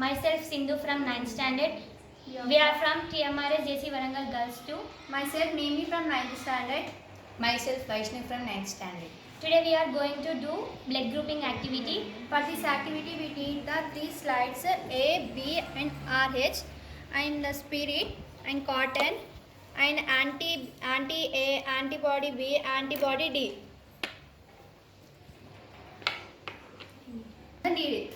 Myself Sindhu from 9th standard. We are from TMRS JC Warangal Girls 2. Myself Mimi from 9th standard. Myself Vaishnavi from 9th standard. Today we are going to do blood grouping activity. For this activity we need the 3 slides A, B and RH, and the spirit and cotton and anti-A, antibody B, antibody D. Need it.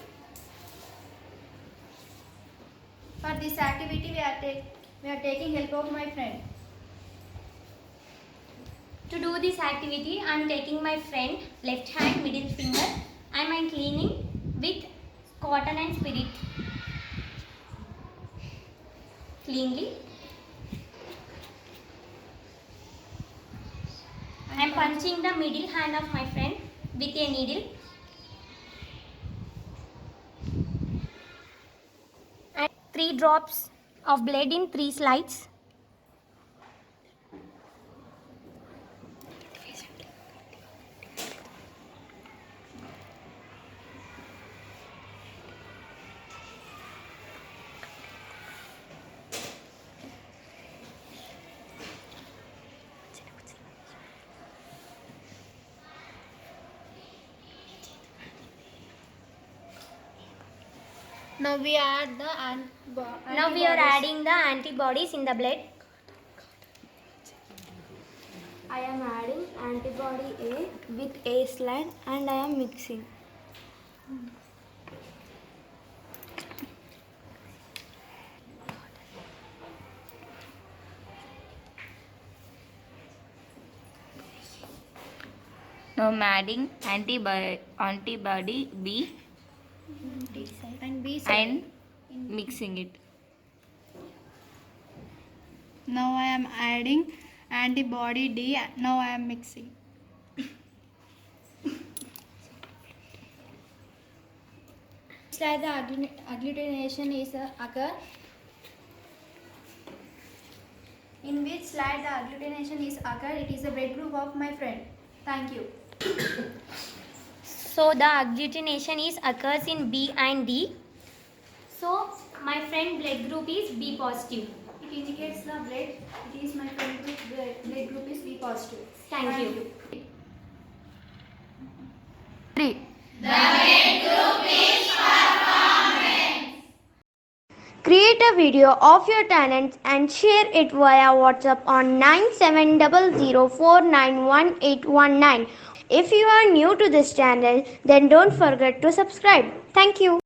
For this activity we are taking help of my friend. To do this activity, I am taking my friend left hand middle finger. I am cleaning with cotton and spirit cleanly. I am punching the middle hand of my friend with a needle. And 3 drops of blood in 3 slides. Now we add the Now we are adding the antibodies in the blood. I am adding antibody A with A slide and I am mixing. Now I'm adding antibody B And B and mixing it. Now I am adding antibody D. Now I am mixing. Slide the agglutination is occur. In which slide the agglutination is occur? It is a blood group of my friend. Thank you. So the agglutination occurs in B and D. So my friend blood group is B positive. It indicates the blood. It is my friend group. Blood group is B positive. Thank you. 3. Create a video of your talents and share it via WhatsApp on 9700491819. If you are new to this channel, then don't forget to subscribe. Thank you.